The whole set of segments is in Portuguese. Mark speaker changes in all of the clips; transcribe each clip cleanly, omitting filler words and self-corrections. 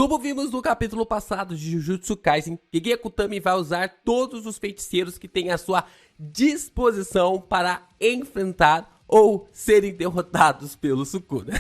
Speaker 1: Como vimos no capítulo passado de Jujutsu Kaisen, Gege Akutami vai usar todos os feiticeiros que tem à sua disposição para enfrentar ou serem derrotados pelo Sukuna.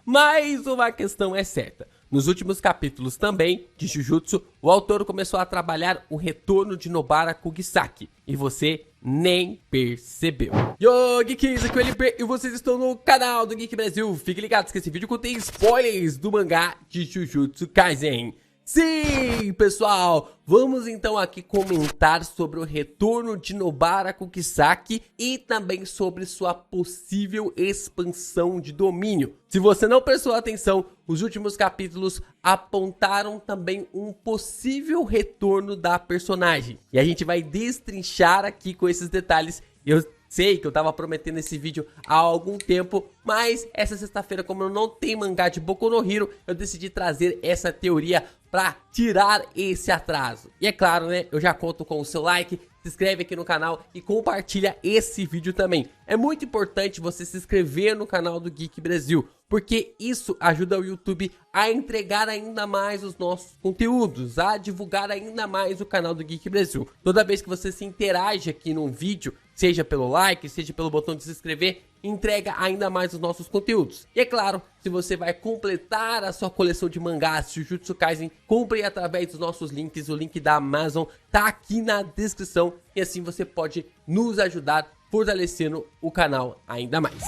Speaker 1: Mas uma questão é certa. Nos últimos capítulos também de Jujutsu, o autor começou a trabalhar o retorno de Nobara Kugisaki. E você nem percebeu. Yo, Geeks, aqui é o LP e vocês estão no canal do Geek Brasil. Fiquem ligados que esse vídeo contém spoilers do mangá de Jujutsu Kaisen. Sim, pessoal, vamos então aqui comentar sobre o retorno de Nobara Kugisaki e também sobre sua possível expansão de domínio. Se você não prestou atenção, os últimos capítulos apontaram também um possível retorno da personagem. E a gente vai destrinchar aqui com esses detalhes. Eu sei que eu tava prometendo esse vídeo há algum tempo, mas essa sexta-feira, como eu não tenho mangá de Boku no Hero, eu decidi trazer essa teoria pra tirar esse atraso. E é claro, né, eu já conto com o seu like, se inscreve aqui no canal e compartilha esse vídeo também. É muito importante você se inscrever no canal do Geek Brasil, porque isso ajuda o YouTube a entregar ainda mais os nossos conteúdos, a divulgar ainda mais o canal do Geek Brasil. Toda vez que você se interage aqui num vídeo, seja pelo like, seja pelo botão de se inscrever, entrega ainda mais os nossos conteúdos. E é claro, se você vai completar a sua coleção de mangás Jujutsu Kaisen, compre através dos nossos links. O link da Amazon tá aqui na descrição e assim você pode nos ajudar fortalecendo o canal ainda mais.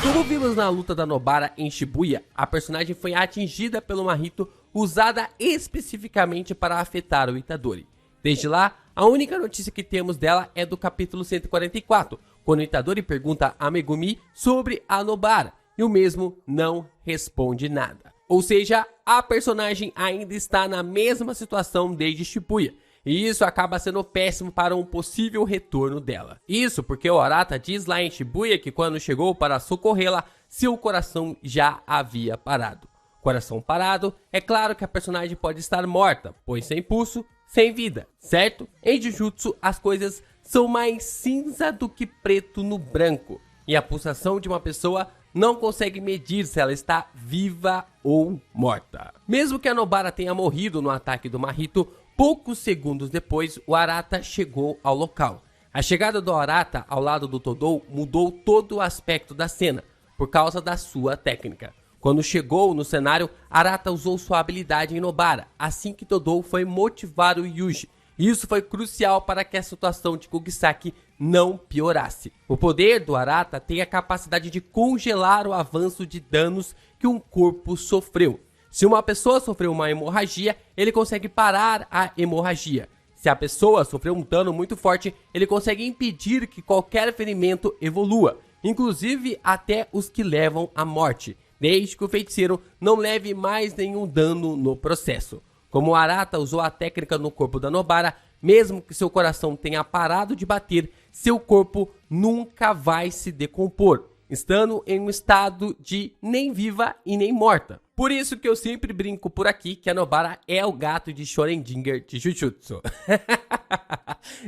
Speaker 1: Como vimos na luta da Nobara em Shibuya, a personagem foi atingida pelo Mahito usada especificamente para afetar o Itadori. Desde lá, a única notícia que temos dela é do capítulo 144, quando o Itadori pergunta a Megumi sobre a Nobara, e o mesmo não responde nada. Ou seja, a personagem ainda está na mesma situação desde Shibuya, e isso acaba sendo péssimo para um possível retorno dela. Isso porque o Arata diz lá em Shibuya que quando chegou para socorrê-la, seu coração já havia parado. Coração parado, é claro que a personagem pode estar morta, pois sem pulso, sem vida, certo? Em Jujutsu, as coisas são mais cinza do que preto no branco, e a pulsação de uma pessoa não consegue medir se ela está viva ou morta. Mesmo que a Nobara tenha morrido no ataque do Mahito, poucos segundos depois, o Arata chegou ao local. A chegada do Arata ao lado do Todou mudou todo o aspecto da cena, por causa da sua técnica. Quando chegou no cenário, Arata usou sua habilidade em Nobara, assim que Todou foi motivar o Yuji. Isso foi crucial para que a situação de Kugisaki não piorasse. O poder do Arata tem a capacidade de congelar o avanço de danos que um corpo sofreu. Se uma pessoa sofreu uma hemorragia, ele consegue parar a hemorragia. Se a pessoa sofreu um dano muito forte, ele consegue impedir que qualquer ferimento evolua, inclusive até os que levam à morte, desde que o feiticeiro não leve mais nenhum dano no processo. Como o Arata usou a técnica no corpo da Nobara, mesmo que seu coração tenha parado de bater, seu corpo nunca vai se decompor, estando em um estado de nem viva e nem morta. Por isso que eu sempre brinco por aqui que a Nobara é o gato de Schrödinger de Jujutsu.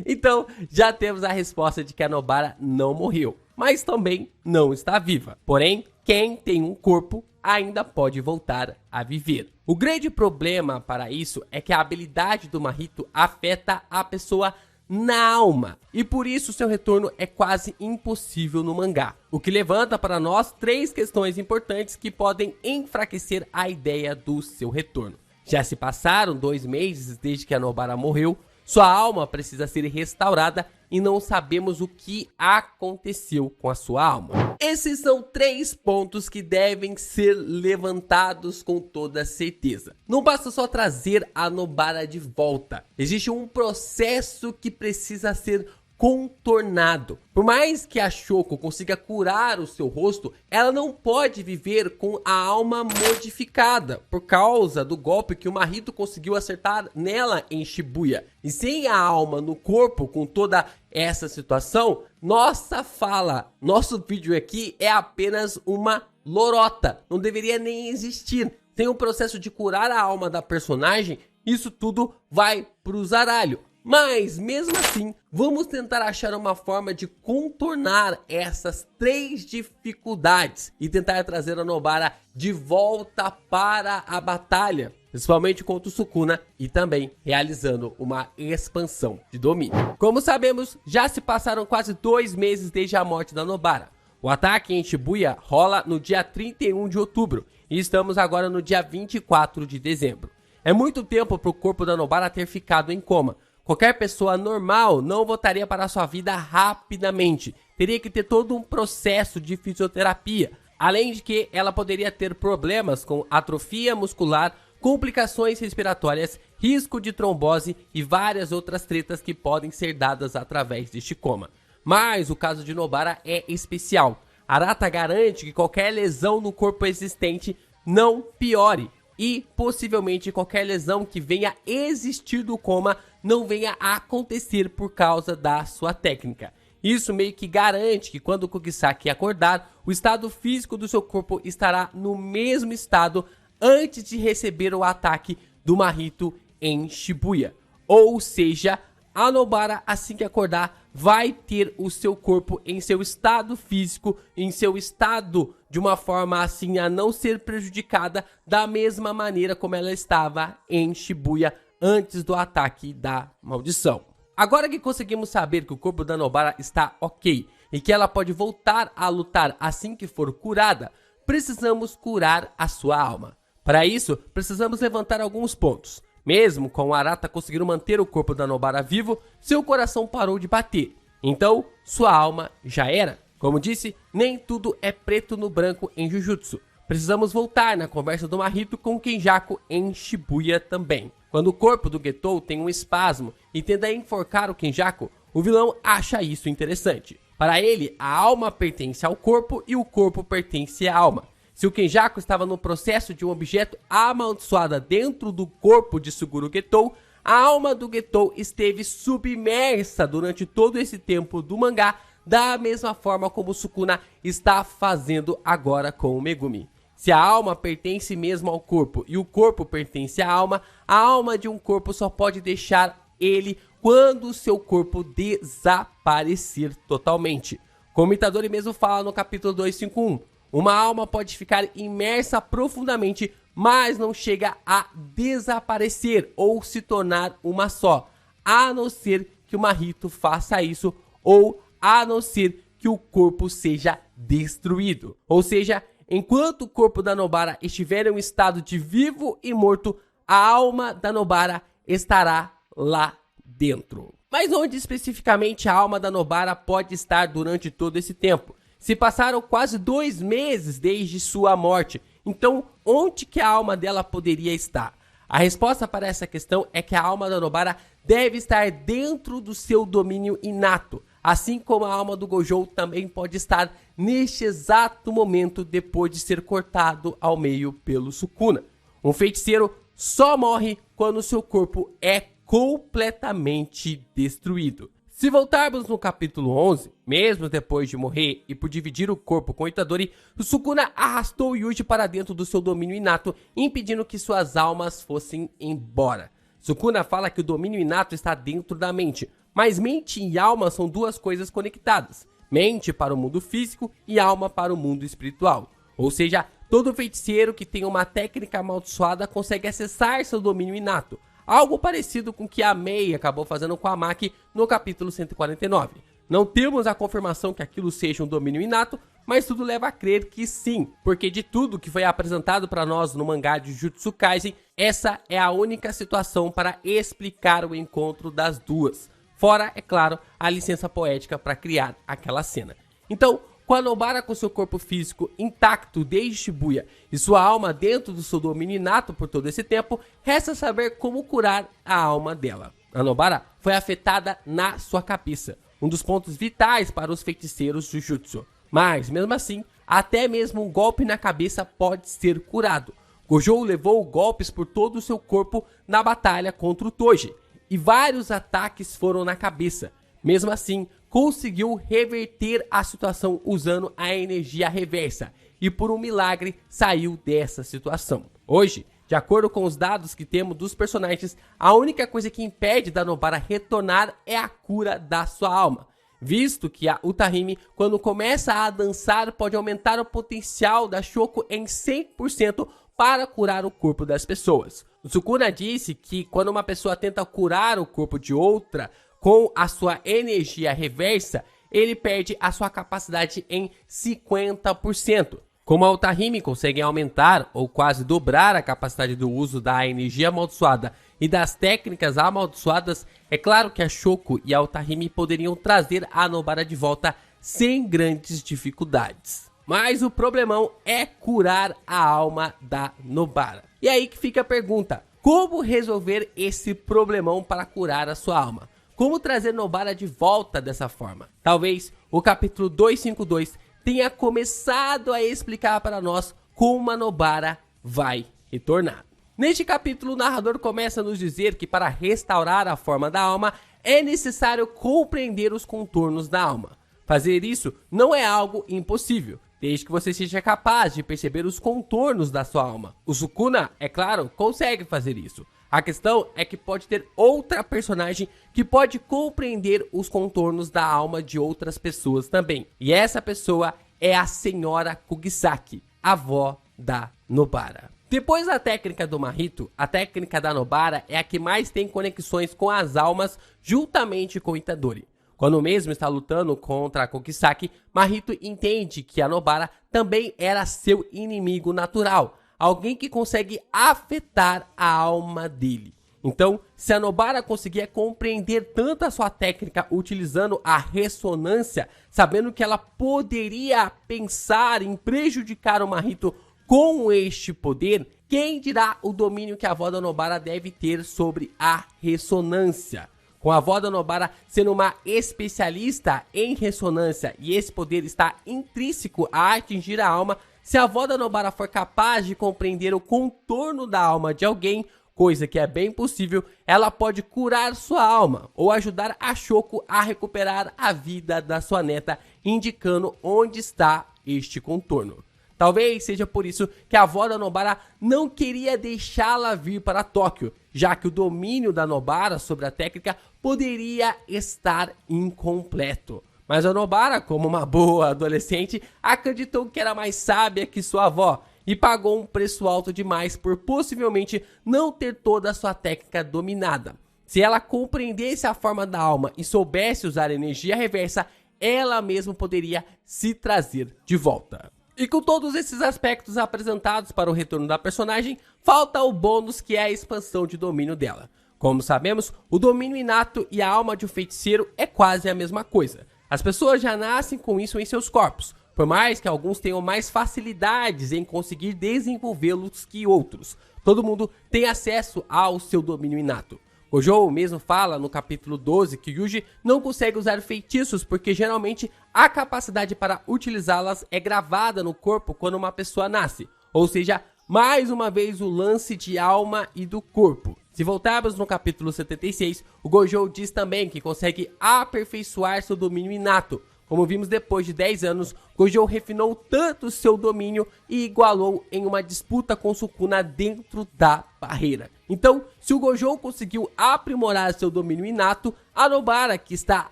Speaker 1: Então, já temos a resposta de que a Nobara não morreu, mas também não está viva. Porém, quem tem um corpo ainda pode voltar a viver. O grande problema para isso é que a habilidade do Mahito afeta a pessoa na alma, e por isso seu retorno é quase impossível no mangá. O que levanta para nós três questões importantes que podem enfraquecer a ideia do seu retorno. Já se passaram 2 meses desde que a Nobara morreu, sua alma precisa ser restaurada e não sabemos o que aconteceu com a sua alma. Esses são 3 pontos que devem ser levantados com toda certeza. Não basta só trazer a Nobara de volta. Existe um processo que precisa ser contornado. Por mais que a Shoko consiga curar o seu rosto, ela não pode viver com a alma modificada por causa do golpe que o Mahito conseguiu acertar nela em Shibuya. E sem a alma no corpo, com toda essa situação, nosso vídeo aqui é apenas uma lorota, não deveria nem existir. Sem o processo de curar a alma da personagem, isso tudo vai pro zaralho. Mas, mesmo assim, vamos tentar achar uma forma de contornar essas 3 dificuldades e tentar trazer a Nobara de volta para a batalha, principalmente contra o Sukuna, e também realizando uma expansão de domínio. Como sabemos, já se passaram quase 2 meses desde a morte da Nobara. O ataque em Shibuya rola no dia 31 de outubro e estamos agora no dia 24 de dezembro. É muito tempo para o corpo da Nobara ter ficado em coma. Qualquer pessoa normal não voltaria para a sua vida rapidamente. Teria que ter todo um processo de fisioterapia. Além de que ela poderia ter problemas com atrofia muscular, complicações respiratórias, risco de trombose e várias outras tretas que podem ser dadas através deste coma. Mas o caso de Nobara é especial. Arata garante que qualquer lesão no corpo existente não piore. E possivelmente qualquer lesão que venha existir do coma não venha a acontecer por causa da sua técnica. Isso meio que garante que quando o Kugisaki acordar, o estado físico do seu corpo estará no mesmo estado antes de receber o ataque do Mahito em Shibuya. Ou seja, a Nobara, assim que acordar, vai ter o seu corpo em seu estado físico, em seu estado de uma forma assim a não ser prejudicada da mesma maneira como ela estava em Shibuya antes do ataque da maldição. Agora que conseguimos saber que o corpo da Nobara está ok e que ela pode voltar a lutar assim que for curada, precisamos curar a sua alma. Para isso, precisamos levantar alguns pontos. Mesmo com o Arata conseguindo manter o corpo da Nobara vivo, seu coração parou de bater. Então, sua alma já era. Como disse, nem tudo é preto no branco em Jujutsu. Precisamos voltar na conversa do Mahito com Kenjaku em Shibuya também. Quando o corpo do Getou tem um espasmo e tenta enforcar o Kenjaku, o vilão acha isso interessante. Para ele, a alma pertence ao corpo e o corpo pertence à alma. Se o Kenjaku estava no processo de um objeto amaldiçoado dentro do corpo de Suguru Getou, a alma do Getou esteve submersa durante todo esse tempo do mangá, da mesma forma como o Sukuna está fazendo agora com o Megumi. Se a alma pertence mesmo ao corpo e o corpo pertence à alma, a alma de um corpo só pode deixar ele quando o seu corpo desaparecer totalmente. Como Itadori mesmo fala no capítulo 251, uma alma pode ficar imersa profundamente, mas não chega a desaparecer ou se tornar uma só, a não ser que o Mahito faça isso ou a não ser que o corpo seja destruído. Ou seja, enquanto o corpo da Nobara estiver em um estado de vivo e morto, a alma da Nobara estará lá dentro. Mas onde especificamente a alma da Nobara pode estar durante todo esse tempo? Se passaram quase 2 meses desde sua morte, então onde que a alma dela poderia estar? A resposta para essa questão é que a alma da Nobara deve estar dentro do seu domínio inato, assim como a alma do Gojo também pode estar neste exato momento depois de ser cortado ao meio pelo Sukuna. Um feiticeiro só morre quando seu corpo é completamente destruído. Se voltarmos no capítulo 11, mesmo depois de morrer e por dividir o corpo com Itadori, o Sukuna arrastou Yuji para dentro do seu domínio inato, impedindo que suas almas fossem embora. Sukuna fala que o domínio inato está dentro da mente, mas mente e alma são duas coisas conectadas. Mente para o mundo físico e alma para o mundo espiritual. Ou seja, todo feiticeiro que tem uma técnica amaldiçoada consegue acessar seu domínio inato. Algo parecido com o que a Mei acabou fazendo com a Maki no capítulo 149. Não temos a confirmação que aquilo seja um domínio inato, mas tudo leva a crer que sim, porque de tudo que foi apresentado para nós no mangá de Jujutsu Kaisen, essa é a única situação para explicar o encontro das duas. Fora, é claro, a licença poética para criar aquela cena. Então, com a Nobara com seu corpo físico intacto desde Shibuya e sua alma dentro do seu domínio inato por todo esse tempo, resta saber como curar a alma dela. A Nobara foi afetada na sua cabeça, um dos pontos vitais para os feiticeiros Jujutsu. Mas, mesmo assim, até mesmo um golpe na cabeça pode ser curado. Gojo levou golpes por todo o seu corpo na batalha contra o Toji, e vários ataques foram na cabeça. Mesmo assim, conseguiu reverter a situação usando a energia reversa e por um milagre saiu dessa situação. Hoje, De acordo com os dados que temos dos personagens, a única coisa que impede da Nobara retornar é a cura da sua alma, visto que a Utahime, quando começa a dançar, pode aumentar o potencial da Shoko em 100% para curar o corpo das pessoas. O Sukuna disse que quando uma pessoa tenta curar o corpo de outra com a sua energia reversa, ele perde a sua capacidade em 50%. Como a Utahime consegue aumentar ou quase dobrar a capacidade do uso da energia amaldiçoada e das técnicas amaldiçoadas, é claro que a Shoko e a Utahime poderiam trazer a Nobara de volta sem grandes dificuldades. Mas o problemão é curar a alma da Nobara. E aí que fica a pergunta: como resolver esse problemão para curar a sua alma? Como trazer Nobara de volta dessa forma? Talvez o capítulo 252 tenha começado a explicar para nós como a Nobara vai retornar. Neste capítulo, o narrador começa a nos dizer que para restaurar a forma da alma, é necessário compreender os contornos da alma. Fazer isso não é algo impossível, desde que você seja capaz de perceber os contornos da sua alma. O Sukuna, é claro, consegue fazer isso. A questão é que pode ter outra personagem que pode compreender os contornos da alma de outras pessoas também. E essa pessoa é a Senhora Kugisaki, avó da Nobara. Depois da técnica do Mahito, a técnica da Nobara é a que mais tem conexões com as almas juntamente com Itadori. Quando o mesmo está lutando contra a Kugisaki, Mahito entende que a Nobara também era seu inimigo natural, alguém que consegue afetar a alma dele. Então, se a Nobara conseguia compreender tanto a sua técnica utilizando a ressonância, sabendo que ela poderia pensar em prejudicar o Mahito com este poder, quem dirá o domínio que a avó da Nobara deve ter sobre a ressonância? Com a avó da Nobara sendo uma especialista em ressonância e esse poder está intrínseco a atingir a alma, se a avó da Nobara for capaz de compreender o contorno da alma de alguém, coisa que é bem possível, ela pode curar sua alma ou ajudar a Shoko a recuperar a vida da sua neta, indicando onde está este contorno. Talvez seja por isso que a avó da Nobara não queria deixá-la vir para Tóquio, já que o domínio da Nobara sobre a técnica poderia estar incompleto. Mas a Nobara, como uma boa adolescente, acreditou que era mais sábia que sua avó e pagou um preço alto demais por possivelmente não ter toda a sua técnica dominada. Se ela compreendesse a forma da alma e soubesse usar energia reversa, ela mesma poderia se trazer de volta. E com todos esses aspectos apresentados para o retorno da personagem, falta o bônus que é a expansão de domínio dela. Como sabemos, o domínio inato e a alma de um feiticeiro é quase a mesma coisa. As pessoas já nascem com isso em seus corpos, por mais que alguns tenham mais facilidades em conseguir desenvolvê-los que outros. Todo mundo tem acesso ao seu domínio inato. Gojo mesmo fala no capítulo 12 que Yuji não consegue usar feitiços porque geralmente a capacidade para utilizá-las é gravada no corpo quando uma pessoa nasce, ou seja, mais uma vez o lance de alma e do corpo. Se voltarmos no capítulo 76, o Gojo diz também que consegue aperfeiçoar seu domínio inato. Como vimos, depois de 10 anos, Gojo refinou tanto seu domínio e igualou em uma disputa com Sukuna dentro da barreira. Então, se o Gojo conseguiu aprimorar seu domínio inato, a Nobara, que está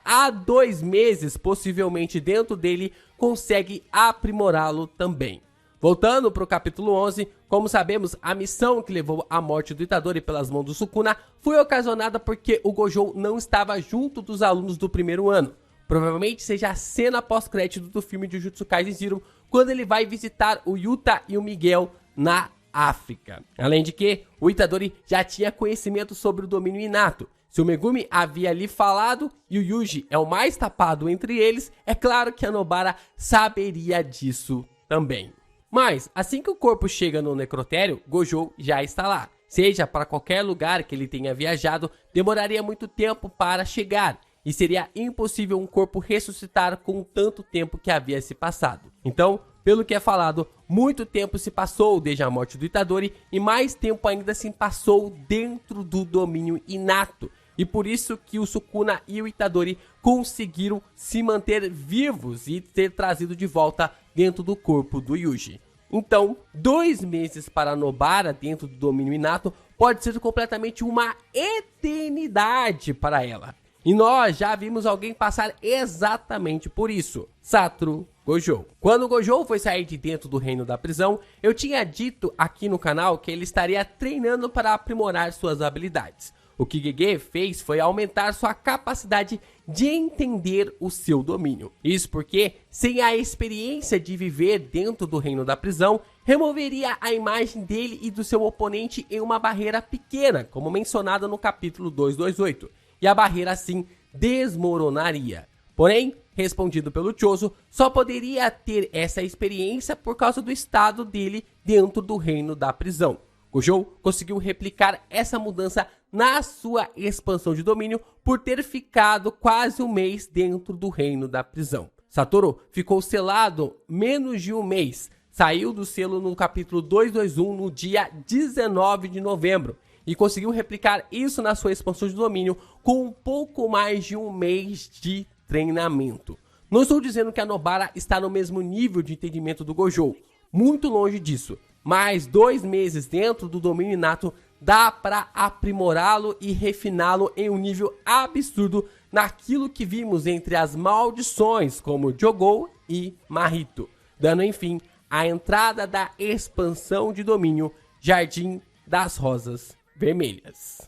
Speaker 1: há 2 meses possivelmente dentro dele, consegue aprimorá-lo também. Voltando para o capítulo 11, como sabemos, a missão que levou à morte do Itadori pelas mãos do Sukuna foi ocasionada porque o Gojo não estava junto dos alunos do primeiro ano. Provavelmente seja a cena pós-crédito do filme de Jujutsu Kaisen Zero, quando ele vai visitar o Yuta e o Miguel na África. Além de que, o Itadori já tinha conhecimento sobre o domínio inato. Se o Megumi havia lhe falado e o Yuji é o mais tapado entre eles, é claro que a Nobara saberia disso também. Mas, assim que o corpo chega no necrotério, Gojo já está lá. Seja para qualquer lugar que ele tenha viajado, demoraria muito tempo para chegar. E seria impossível um corpo ressuscitar com tanto tempo que havia se passado. Então, pelo que é falado, muito tempo se passou desde a morte do Itadori e mais tempo ainda se passou dentro do domínio inato. E por isso que o Sukuna e o Itadori conseguiram se manter vivos e ter trazido de volta dentro do corpo do Yuji. Então, 2 meses para Nobara dentro do domínio inato pode ser completamente uma eternidade para ela. E nós já vimos alguém passar exatamente por isso, Satoru Gojo. Quando Gojo foi sair de dentro do reino da prisão, eu tinha dito aqui no canal que ele estaria treinando para aprimorar suas habilidades. O que Gege fez foi aumentar sua capacidade de entender o seu domínio. Isso porque, sem a experiência de viver dentro do reino da prisão, removeria a imagem dele e do seu oponente em uma barreira pequena, como mencionado no capítulo 228, e a barreira assim desmoronaria. Porém, respondido pelo Choso, só poderia ter essa experiência por causa do estado dele dentro do reino da prisão. Gojo conseguiu replicar essa mudança na sua expansão de domínio por ter ficado quase 1 mês dentro do reino da prisão. Satoru ficou selado menos de 1 mês, saiu do selo no capítulo 221 no dia 19 de novembro e conseguiu replicar isso na sua expansão de domínio com um pouco mais de 1 mês de treinamento. Não estou dizendo que a Nobara está no mesmo nível de entendimento do Gojo, muito longe disso. Mas 2 meses dentro do domínio inato dá para aprimorá-lo e refiná-lo em um nível absurdo naquilo que vimos entre as maldições como Jogou e Mahito, dando enfim a entrada da expansão de domínio Jardim das Rosas Vermelhas.